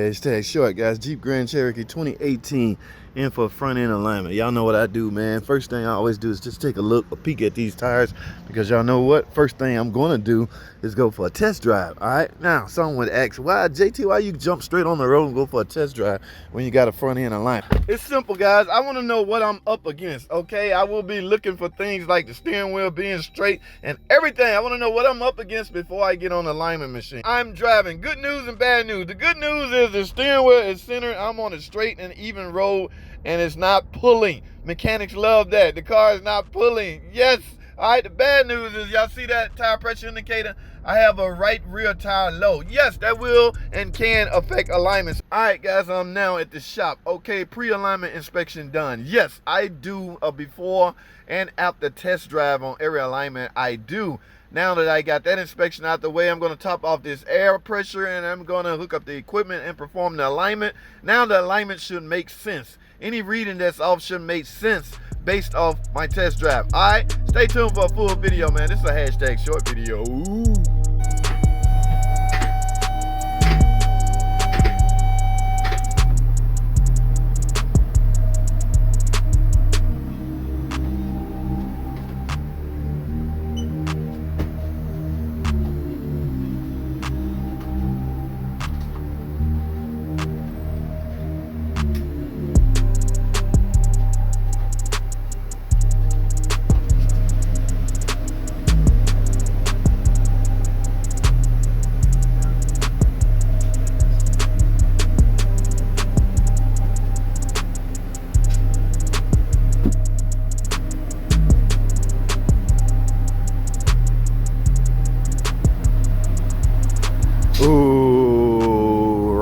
Hashtag short, guys. Jeep Grand Cherokee 2018 in for front end alignment. Y'all know what I do, man. First thing I always do is just take a peek at these tires, because y'all know what? First thing I'm gonna do is go for a test drive. All right. Now, someone would ask, why, JT, why you jump straight on the road and go for a test drive when you got a front end alignment? It's simple, guys. I want to know what I'm up against. Okay, I will be looking for things like the steering wheel being straight and everything. I want to know what I'm up against before I get on the alignment machine. I'm driving. Good news and bad news. The good news is the steering wheel is centered. I'm on a straight and even road, and it's not pulling. Mechanics love that. The car is not pulling. Yes. All right, the bad news is, y'all see that tire pressure indicator? I have a right rear tire low. Yes, that will and can affect alignments. All right, guys, I'm now at the shop. Okay, pre-alignment inspection done. Yes, I do a before and after test drive on every alignment. I do. Now that I got that inspection out the way, I'm going to top off this air pressure, and I'm going to hook up the equipment and perform the alignment. Now the alignment should make sense. Any reading that's off should make sense based off my test drive. All right, stay tuned for a full video, man. This is a hashtag short video. Ooh.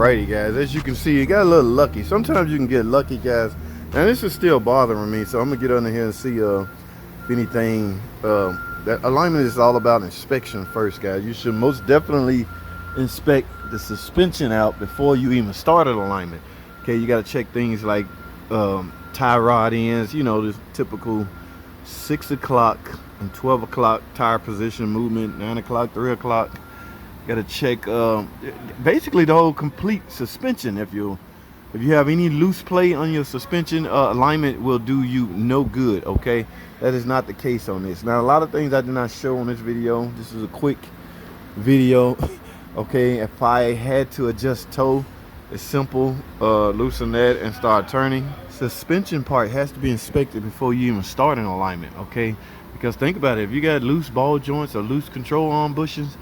Alrighty, guys, as you can see, you got a little lucky. Sometimes you can get lucky, guys, and this is still bothering me, so I'm gonna get under here and see if anything. That alignment is all about inspection first, guys. You should most definitely inspect the suspension out before you even start an alignment. Okay, you got to check things like tie rod ends, you know, the typical 6 o'clock and 12 o'clock tire position movement, 9 o'clock, 3 o'clock. Got to check basically the whole complete suspension. If you have any loose play on your suspension, alignment will do you no good. Okay, that is not the case on this. Now, a lot of things I did not show on this video. This is a quick video. Okay, if I had to adjust toe, it's simple. Loosen that and start turning. Suspension part has to be inspected before you even start an alignment. Okay, because think about it. If you got loose ball joints or loose control arm bushings,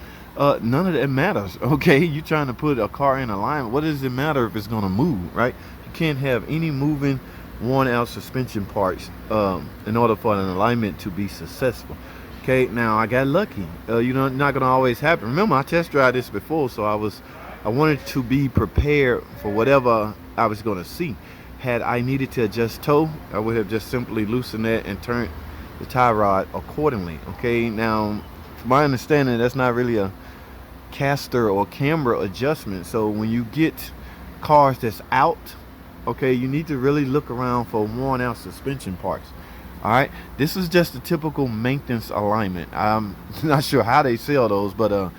none of that matters. Okay, you trying to put a car in alignment, what does it matter if it's going to move, right? You can't have any moving worn out suspension parts in order for an alignment to be successful. Okay, now I got lucky. You know, not going to always happen. Remember, I test drive this before, so I wanted to be prepared for whatever I was going to see. Had I needed to adjust toe, I would have just simply loosened that and turned the tie rod accordingly. Okay, now from my understanding, that's not really a caster or camber adjustment. So when you get cars that's out, okay, you need to really look around for worn out suspension parts. All right, this is just a typical maintenance alignment. I'm not sure how they sell those, but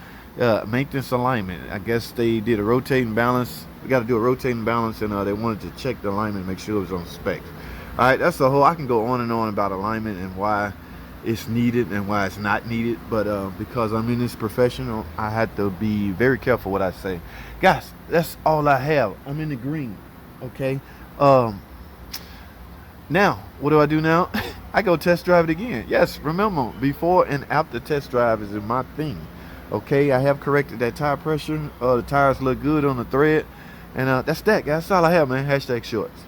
maintenance alignment. I guess they did a rotating balance. We got to do a rotating balance, and they wanted to check the alignment, make sure it was on specs. All right, that's the whole. I can go on and on about alignment and why it's needed and why it's not needed, but because I'm in this profession, I had to be very careful what I say. Guys, that's all I have. I'm in the green. Okay, now what do I do now? I go test drive it again. Yes, remember, before and after test drive is my thing. Okay, I have corrected that tire pressure. The tires look good on the thread, and that's that, guys. That's all I have, man. Hashtag shorts.